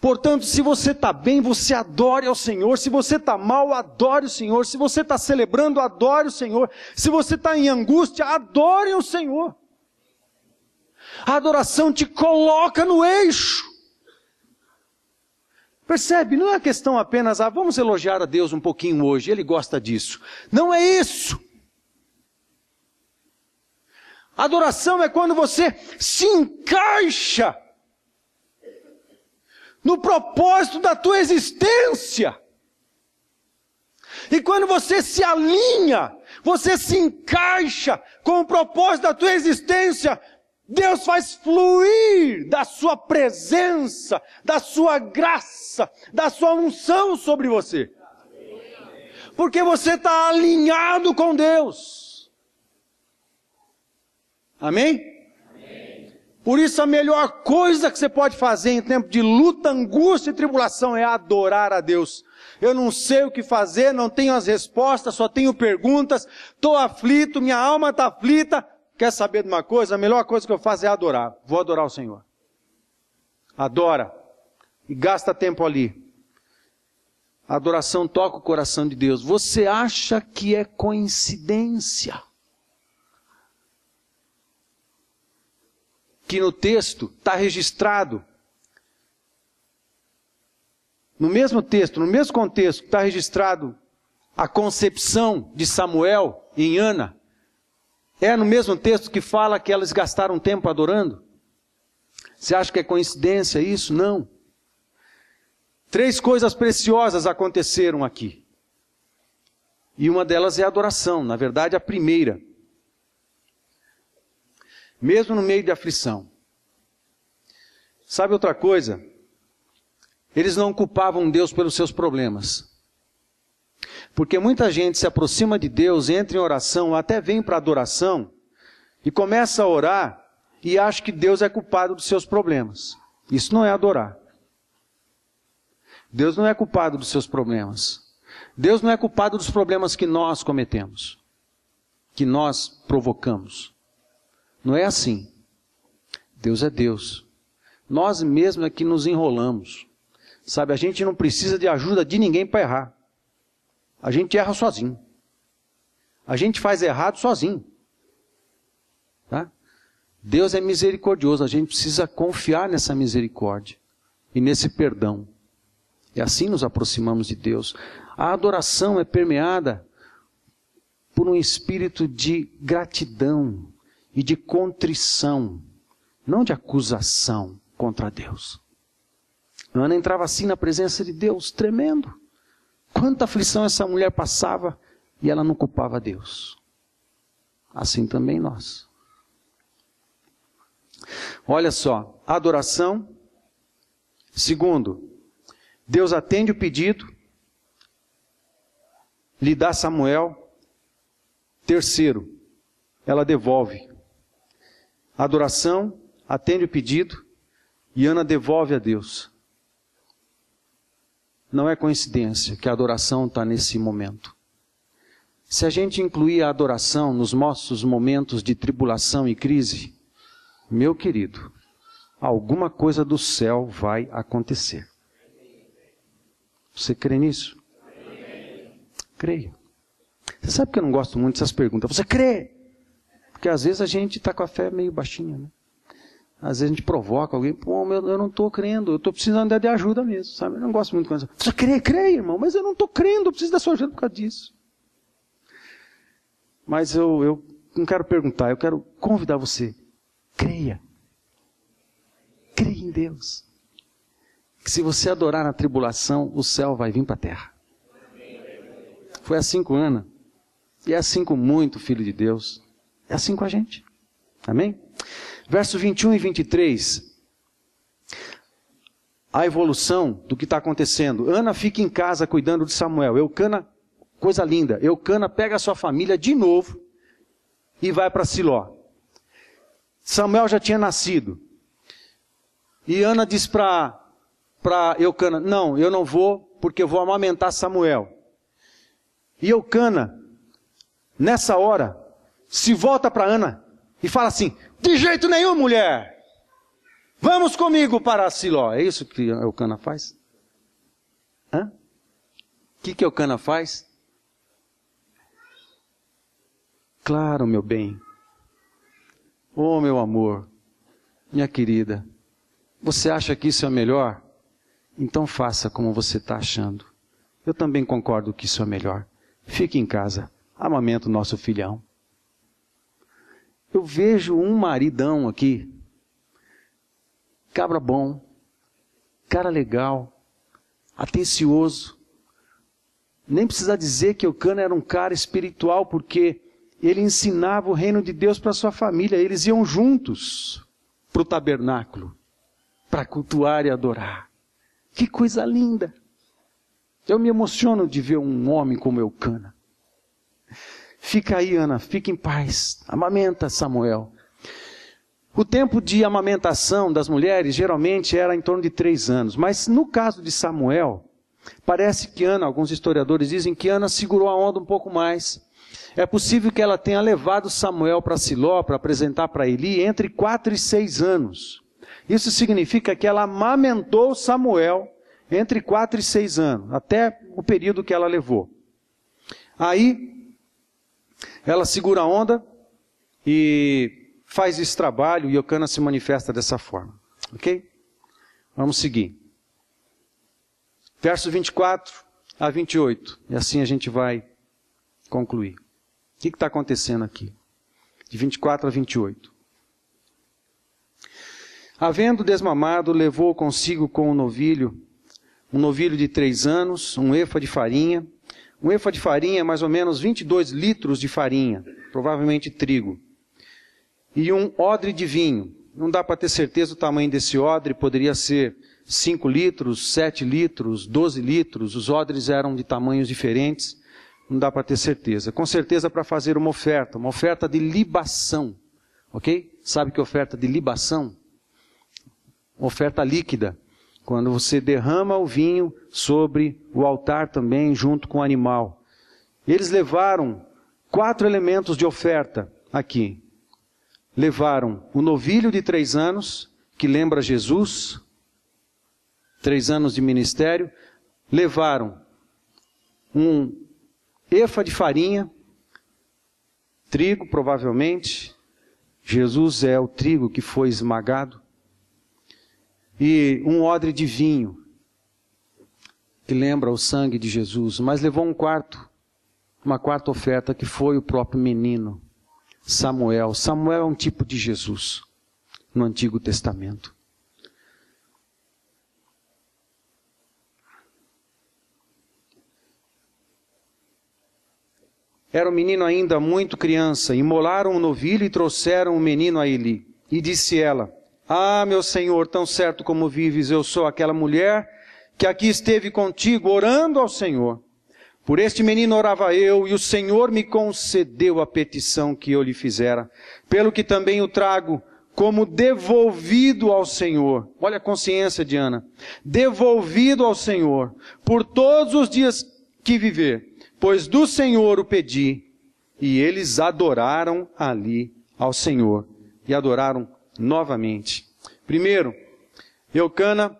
Portanto, se você está bem, você adore ao Senhor. Se você está mal, adore o Senhor. Se você está celebrando, adore o Senhor. Se você está em angústia, adore o Senhor. A adoração te coloca no eixo. Percebe? Não é uma questão apenas, vamos elogiar a Deus um pouquinho hoje, Ele gosta disso. Não é isso. Adoração é quando você se encaixa no propósito da tua existência. E quando você se alinha, você se encaixa com o propósito da tua existência, Deus faz fluir da sua presença, da sua graça, da sua unção sobre você. Porque você está alinhado com Deus. Amém? Por isso a melhor coisa que você pode fazer em tempo de luta, angústia e tribulação é adorar a Deus. Eu não sei o que fazer, não tenho as respostas, só tenho perguntas, estou aflito, minha alma está aflita. Quer saber de uma coisa? A melhor coisa que eu faço é adorar. Vou adorar o Senhor. Adora. E gasta tempo ali. A adoração toca o coração de Deus. Você acha que é coincidência que no texto está registrado, no mesmo texto, no mesmo contexto, está registrado a concepção de Samuel em Ana? É no mesmo texto que fala que elas gastaram tempo adorando? Você acha que é coincidência isso? Não. 3 coisas preciosas aconteceram aqui. E uma delas é a adoração, na verdade a primeira. Mesmo no meio de aflição. Sabe outra coisa? Eles não culpavam Deus pelos seus problemas. Porque muita gente se aproxima de Deus, entra em oração, até vem para adoração, e começa a orar, e acha que Deus é culpado dos seus problemas. Isso não é adorar. Deus não é culpado dos seus problemas. Deus não é culpado dos problemas que nós cometemos, que nós provocamos. Não é assim. Deus é Deus. Nós mesmos é que nos enrolamos. Sabe, a gente não precisa de ajuda de ninguém para errar. A gente erra sozinho. A gente faz errado sozinho. Tá? Deus é misericordioso. A gente precisa confiar nessa misericórdia e nesse perdão. E assim nos aproximamos de Deus. A adoração é permeada por um espírito de gratidão e de contrição, não de acusação contra Deus. Ana entrava assim na presença de Deus, tremendo. Quanta aflição essa mulher passava e ela não culpava Deus. Assim também nós. Olha só, adoração. Segundo, Deus atende o pedido, lhe dá Samuel. Terceiro, ela devolve. A adoração, atende o pedido, e Ana devolve a Deus. Não é coincidência que a adoração está nesse momento. Se a gente incluir a adoração nos nossos momentos de tribulação e crise, meu querido, alguma coisa do céu vai acontecer. Você crê nisso? Creio. Você sabe que eu não gosto muito dessas perguntas. Você crê? Porque às vezes a gente está com a fé meio baixinha, né? Às vezes a gente provoca alguém. Pô, eu não estou crendo. Eu estou precisando de ajuda mesmo, sabe? Eu não gosto muito de coisa. Você crê, irmão? Mas eu não estou crendo. Eu preciso da sua ajuda por causa disso. Mas eu não quero perguntar. Eu quero convidar você. Creia. Creia em Deus. Que se você adorar na tribulação, o céu vai vir para a terra. Foi assim com Ana. E é assim com muito filho de Deus. É assim com a gente. Amém? Verso 21 e 23. A evolução do que está acontecendo. Ana fica em casa cuidando de Samuel. Eucana, coisa linda. Eucana pega a sua família de novo e vai para Siló. Samuel já tinha nascido. E Ana diz para Eucana, não, eu não vou porque eu vou amamentar Samuel. E Eucana, nessa hora, se volta para Ana e fala assim, de jeito nenhum, mulher, vamos comigo para Siló. É isso que Eucana faz? Hã? O que Eucana faz? Claro, meu bem. Oh, meu amor, minha querida, você acha que isso é melhor? Então faça como você está achando. Eu também concordo que isso é melhor. Fique em casa, amamenta o nosso filhão. Eu vejo um maridão aqui, cabra bom, cara legal, atencioso. Nem precisa dizer que Eucana era um cara espiritual, porque ele ensinava o reino de Deus para sua família. Eles iam juntos para o tabernáculo, para cultuar e adorar. Que coisa linda! Eu me emociono de ver um homem como Eucana. Fica aí, Ana, fica em paz. Amamenta Samuel. O tempo de amamentação das mulheres geralmente era em torno de 3 anos. Mas no caso de Samuel, parece que Ana, alguns historiadores dizem que Ana segurou a onda um pouco mais. É possível que ela tenha levado Samuel para Siló para apresentar para Eli entre 4 e 6 anos. Isso significa que ela amamentou Samuel entre 4 e 6 anos, até o período que ela levou. Aí, ela segura a onda e faz esse trabalho, e Eucana se manifesta dessa forma. Ok? Vamos seguir. Verso 24 a 28. E assim a gente vai concluir. O que está acontecendo aqui? De 24 a 28. Havendo desmamado, levou consigo com um novilho de 3 anos, um efa de farinha. Um efa de farinha é mais ou menos 22 litros de farinha, provavelmente trigo. E um odre de vinho. Não dá para ter certeza do tamanho desse odre, poderia ser 5 litros, 7 litros, 12 litros. Os odres eram de tamanhos diferentes, não dá para ter certeza. Com certeza para fazer uma oferta de libação. Ok? Sabe que oferta de libação? Oferta líquida. Quando você derrama o vinho sobre o altar também, junto com o animal. Eles levaram 4 elementos de oferta aqui. Levaram o novilho de 3 anos, que lembra Jesus, 3 anos de ministério. Levaram um efa de farinha, trigo provavelmente. Jesus é o trigo que foi esmagado. E um odre de vinho, que lembra o sangue de Jesus, mas levou uma quarta oferta, que foi o próprio menino, Samuel. Samuel é um tipo de Jesus, no Antigo Testamento. Era o menino ainda muito criança, imolaram o novilho e trouxeram o menino a Eli. E disse ela, ah, meu Senhor, tão certo como vives, eu sou aquela mulher que aqui esteve contigo orando ao Senhor. Por este menino orava eu, e o Senhor me concedeu a petição que eu lhe fizera, pelo que também o trago como devolvido ao Senhor. Olha a consciência de Ana. Devolvido ao Senhor, por todos os dias que viver, pois do Senhor o pedi. E eles adoraram ali ao Senhor, e adoraram novamente. Primeiro, Eucana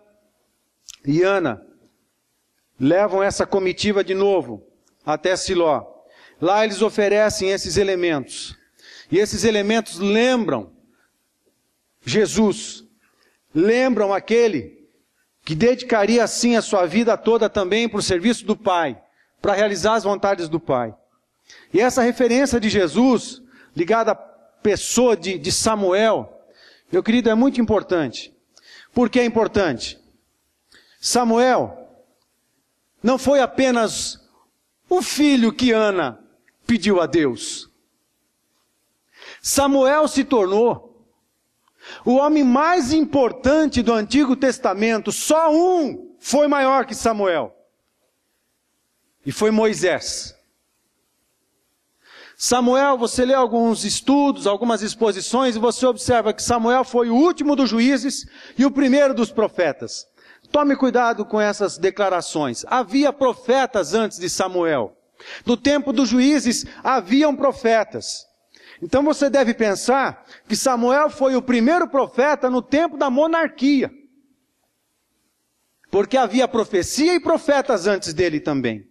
e Ana levam essa comitiva de novo até Siló. Lá eles oferecem esses elementos. E esses elementos lembram Jesus. Lembram aquele que dedicaria assim a sua vida toda também para o serviço do Pai, para realizar as vontades do Pai. E essa referência de Jesus, ligada à pessoa de Samuel, meu querido, é muito importante. Por que é importante? Samuel não foi apenas o filho que Ana pediu a Deus. Samuel se tornou o homem mais importante do Antigo Testamento. Só um foi maior que Samuel. E foi Moisés. Samuel, você lê alguns estudos, algumas exposições, e você observa que Samuel foi o último dos juízes e o primeiro dos profetas. Tome cuidado com essas declarações. Havia profetas antes de Samuel. No tempo dos juízes, haviam profetas. Então você deve pensar que Samuel foi o primeiro profeta no tempo da monarquia. Porque havia profecia e profetas antes dele também.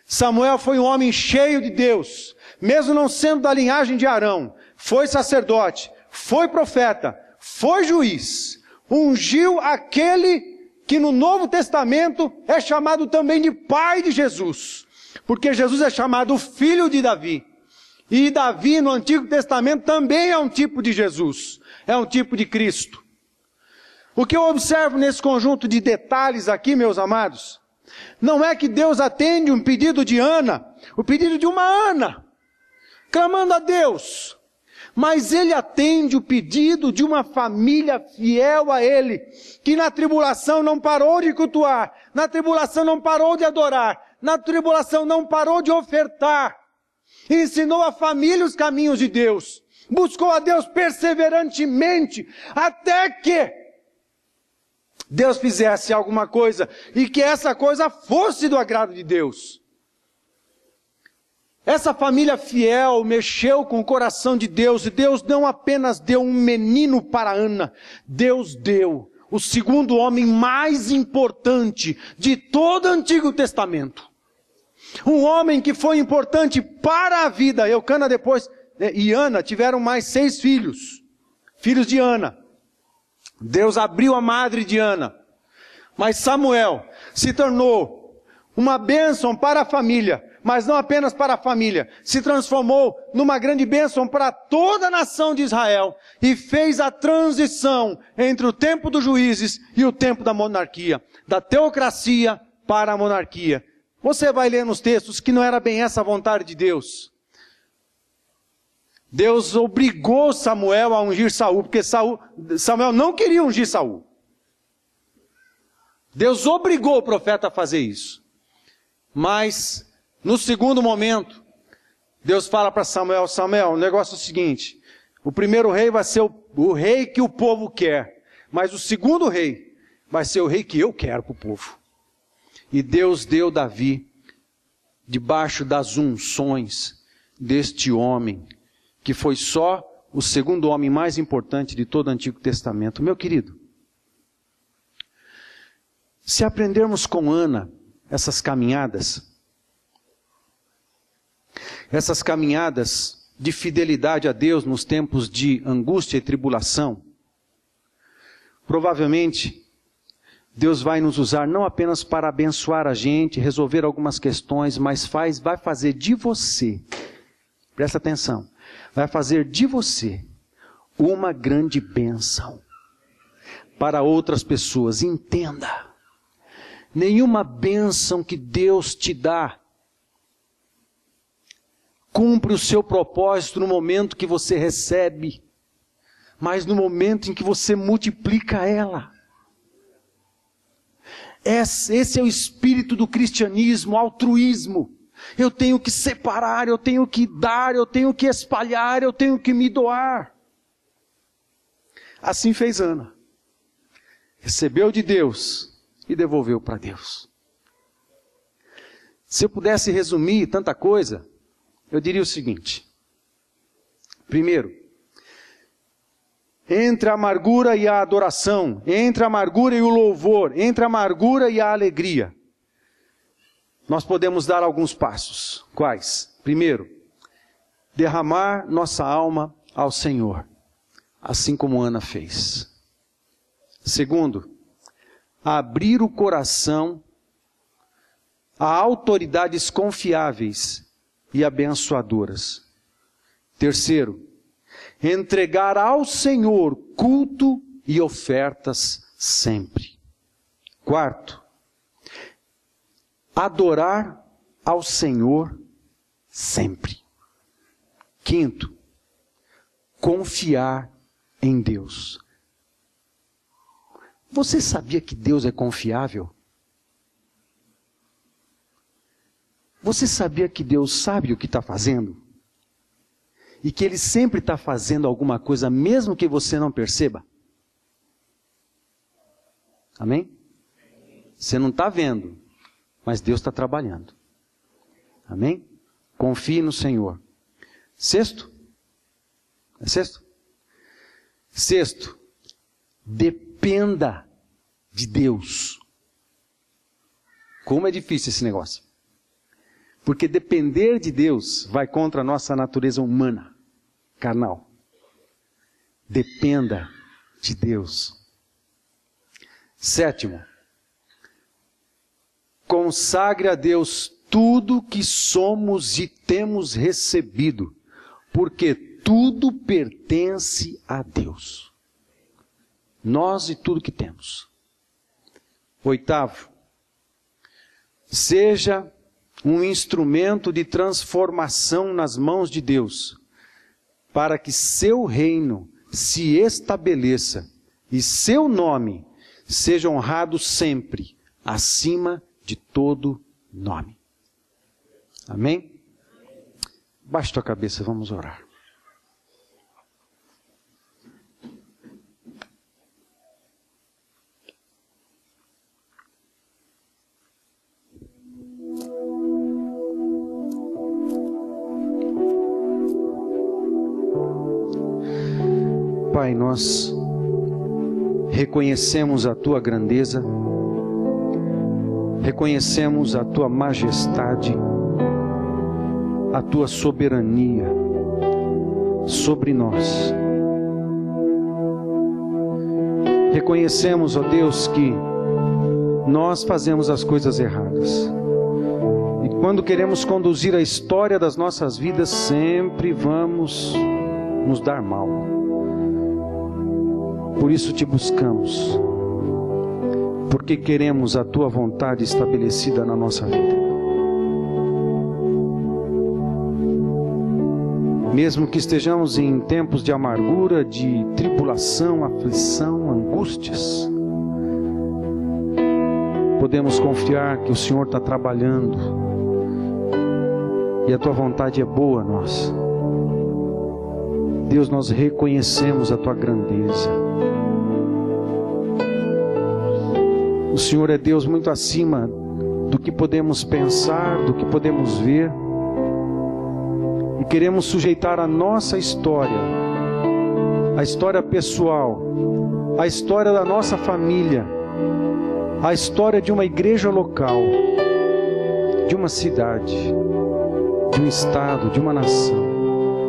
Samuel foi um homem cheio de Deus, mesmo não sendo da linhagem de Arão. Foi sacerdote, foi profeta, foi juiz. Ungiu aquele que no Novo Testamento é chamado também de pai de Jesus. Porque Jesus é chamado filho de Davi. E Davi no Antigo Testamento também é um tipo de Jesus. É um tipo de Cristo. O que eu observo nesse conjunto de detalhes aqui, meus amados, não é que Deus atende um pedido de Ana, o pedido de uma Ana, clamando a Deus. Mas Ele atende o pedido de uma família fiel a Ele, que na tribulação não parou de cultuar, na tribulação não parou de adorar, na tribulação não parou de ofertar. Ensinou a família os caminhos de Deus, buscou a Deus perseverantemente, até que Deus fizesse alguma coisa, e que essa coisa fosse do agrado de Deus. Essa família fiel mexeu com o coração de Deus, e Deus não apenas deu um menino para Ana, Deus deu o segundo homem mais importante de todo o Antigo Testamento. Um homem que foi importante para a vida. Eucana depois e Ana tiveram mais 6 filhos, filhos de Ana. Deus abriu a madre de Ana. Mas Samuel se tornou uma bênção para a família, mas não apenas para a família, se transformou numa grande bênção para toda a nação de Israel, e fez a transição entre o tempo dos juízes e o tempo da monarquia, da teocracia para a monarquia. Você vai ler nos textos que não era bem essa a vontade de Deus. Deus obrigou Samuel a ungir Saul, porque Samuel não queria ungir Saul. Deus obrigou o profeta a fazer isso. Mas, no segundo momento, Deus fala para Samuel: Samuel, o negócio é o seguinte, o primeiro rei vai ser o rei que o povo quer, mas o segundo rei vai ser o rei que eu quero para o povo. E Deus deu Davi debaixo das unções deste homem, que foi só o segundo homem mais importante de todo o Antigo Testamento. Meu querido, se aprendermos com Ana essas caminhadas de fidelidade a Deus nos tempos de angústia e tribulação, provavelmente Deus vai nos usar não apenas para abençoar a gente, resolver algumas questões, mas vai fazer de você, presta atenção, vai fazer de você uma grande bênção para outras pessoas. Entenda, nenhuma bênção que Deus te dá cumpre o seu propósito no momento que você recebe, mas no momento em que você multiplica ela. Esse é o espírito do cristianismo, altruísmo. Eu tenho que separar, eu tenho que dar, eu tenho que espalhar, eu tenho que me doar. Assim fez Ana. Recebeu de Deus e devolveu para Deus. Se eu pudesse resumir tanta coisa, eu diria o seguinte. Primeiro, entre a amargura e a adoração, entre a amargura e o louvor, entre a amargura e a alegria, nós podemos dar alguns passos. Quais? Primeiro, derramar nossa alma ao Senhor, assim como Ana fez. Segundo, abrir o coração a autoridades confiáveis e abençoadoras. Terceiro, entregar ao Senhor culto e ofertas sempre. Quarto, adorar ao Senhor sempre. Quinto, confiar em Deus. Você sabia que Deus é confiável? Você sabia que Deus sabe o que está fazendo? E que Ele sempre está fazendo alguma coisa, mesmo que você não perceba? Amém? Você não está vendo, mas Deus está trabalhando. Amém? Confie no Senhor. Sexto? É sexto? Sexto, dependa de Deus. Como é difícil esse negócio. Porque depender de Deus vai contra a nossa natureza humana, carnal. Dependa de Deus. Sétimo, consagre a Deus tudo que somos e temos recebido, porque tudo pertence a Deus. Nós e tudo que temos. Oitavo, seja um instrumento de transformação nas mãos de Deus, para que seu reino se estabeleça e seu nome seja honrado sempre, acima de todo nome. Amém? Baixe tua cabeça, vamos orar. Pai, nós reconhecemos a Tua grandeza, reconhecemos a Tua majestade, a Tua soberania sobre nós. Reconhecemos, ó Deus, que nós fazemos as coisas erradas. E quando queremos conduzir a história das nossas vidas, sempre vamos nos dar mal. Por isso te buscamos, porque queremos a Tua vontade estabelecida na nossa vida. Mesmo que estejamos em tempos de amargura, de tribulação, aflição, angústias, podemos confiar que o Senhor está trabalhando e a Tua vontade é boa, nossa. Deus, nós reconhecemos a Tua grandeza. O Senhor é Deus muito acima do que podemos pensar, do que podemos ver. E queremos sujeitar a nossa história, a história pessoal, a história da nossa família, a história de uma igreja local, de uma cidade, de um estado, de uma nação,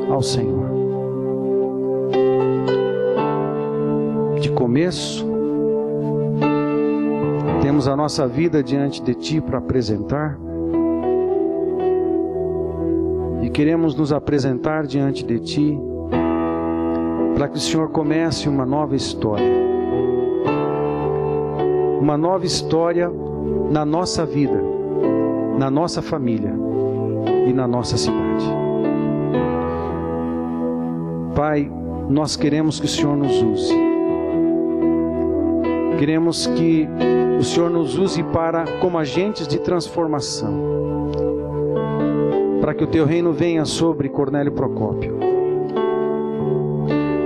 ao Senhor. De começo, temos a nossa vida diante de Ti para apresentar. E queremos nos apresentar diante de Ti, para que o Senhor comece uma nova história. Uma nova história na nossa vida, na nossa família e na nossa cidade. Pai, nós queremos que o Senhor nos use. Queremos que o Senhor nos use como agentes de transformação, para que o Teu reino venha sobre Cornélio Procópio.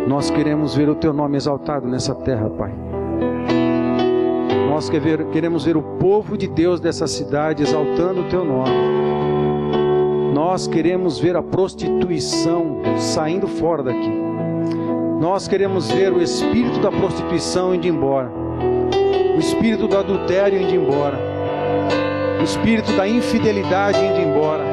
Nós queremos ver o Teu nome exaltado nessa terra, Pai. Nós queremos ver o povo de Deus dessa cidade exaltando o Teu nome. Nós queremos ver a prostituição saindo fora daqui. Nós queremos ver o espírito da prostituição indo embora, o espírito do adultério indo embora, o espírito da infidelidade indo embora,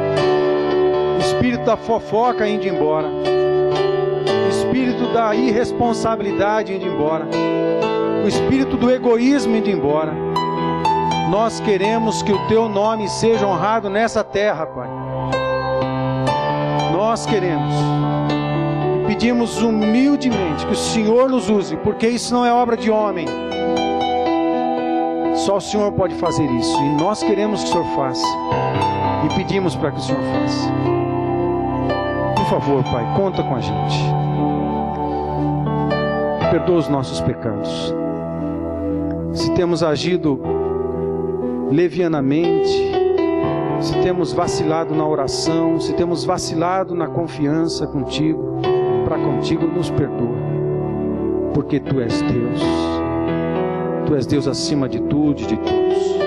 o espírito da fofoca indo embora, o espírito da irresponsabilidade indo embora, o espírito do egoísmo indo embora. Nós queremos que o Teu nome seja honrado nessa terra, Pai. Nós queremos e pedimos humildemente que o Senhor nos use, porque isso não é obra de homem. Só o Senhor pode fazer isso, e nós queremos que o Senhor faça, e pedimos para que o Senhor faça. Por favor, Pai, conta com a gente. Perdoa os nossos pecados. Se temos agido levianamente, se temos vacilado na oração, se temos vacilado na confiança contigo, para contigo, nos perdoa, porque Tu és Deus. Tu és Deus acima de tudo e de todos,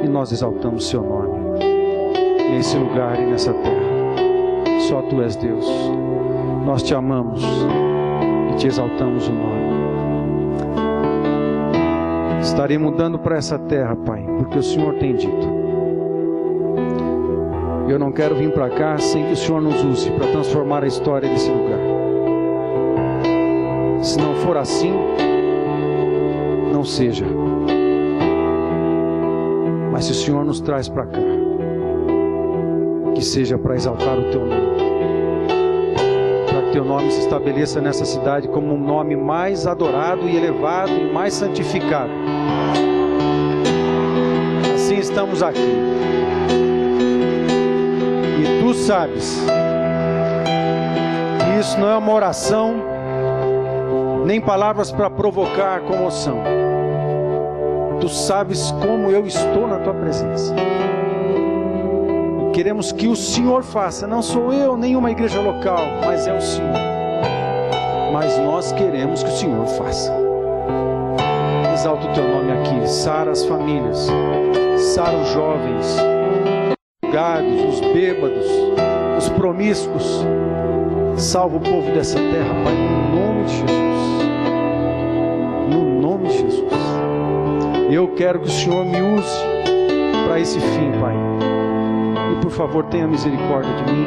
e nós exaltamos Seu nome nesse lugar e nessa terra. Só Tu és Deus. Nós Te amamos e Te exaltamos o nome. Estarei mudando para essa terra, Pai, porque o Senhor tem dito. Eu não quero vir para cá sem que o Senhor nos use para transformar a história desse lugar. Se não for assim, não seja. Mas se o Senhor nos traz para cá, que seja para exaltar o Teu nome, para que Teu nome se estabeleça nessa cidade como um nome mais adorado e elevado e mais santificado. Assim estamos aqui. E Tu sabes que isso não é uma oração, nem palavras para provocar comoção. Tu sabes como eu estou na Tua presença. Queremos que o Senhor faça. Não sou eu, nenhuma igreja local, mas é o Senhor. Mas nós queremos que o Senhor faça. Exalta o Teu nome aqui. Sara as famílias, sara os jovens, os drogados, os bêbados, os promíscuos. Salva o povo dessa terra, Pai, no nome de Jesus. No nome de Jesus. Eu quero que o Senhor me use para esse fim, Pai. E por favor, tenha misericórdia de mim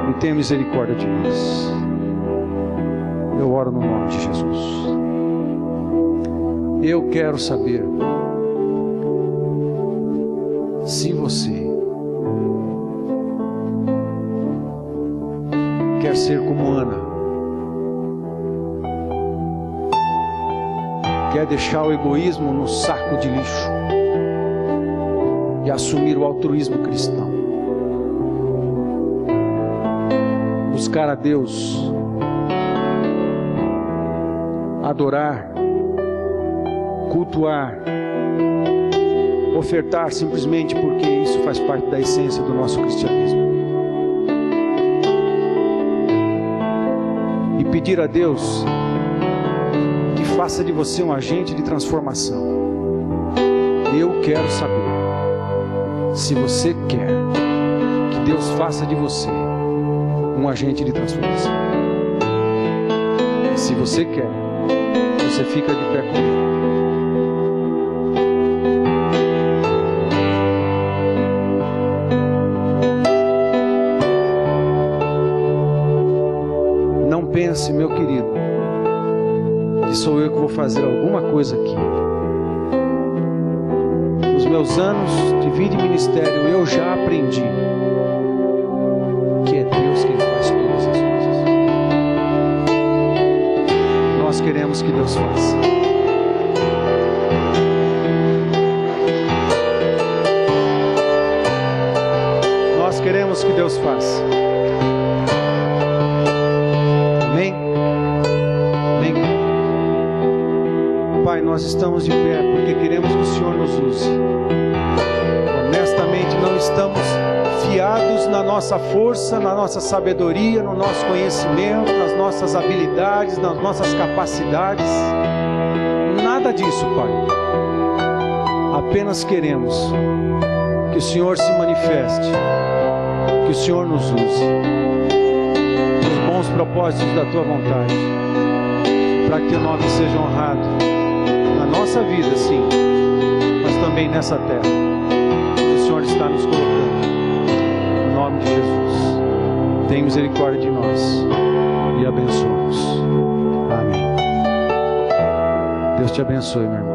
e tenha misericórdia de nós. Eu oro no nome de Jesus. Eu quero saber se você quer ser como Ana, quer deixar o egoísmo no saco de lixo e assumir o altruísmo cristão, buscar a Deus, adorar, cultuar, ofertar simplesmente porque isso faz parte da essência do nosso cristianismo, e pedir a Deus que faça de você um agente de transformação. Eu quero saber se você quer que Deus faça de você um agente de transformação. Se você quer, você fica de pé comigo. Não pense, meu querido, que sou eu que vou fazer alguma coisa aqui. Nos meus anos de vida e ministério, eu já aprendi que é Deus quem faz todas as coisas. Nós queremos que Deus faça. Nós queremos que Deus faça. Amém? Amém? Pai, nós nós estamos de pé porque queremos que o Senhor nos use. Honestamente, não estamos fiados na nossa força, na nossa sabedoria, no nosso conhecimento, nas nossas habilidades, nas nossas capacidades. Nada disso, Pai. Apenas queremos que o Senhor se manifeste, que o Senhor nos use, os bons propósitos da Tua vontade, para que Teu nome seja honrado na nossa vida, sim, mas também nessa terra, onde o Senhor está nos colocando. Em nome de Jesus, tem misericórdia de nós e abençoa-nos. Amém. Deus te abençoe, meu irmão.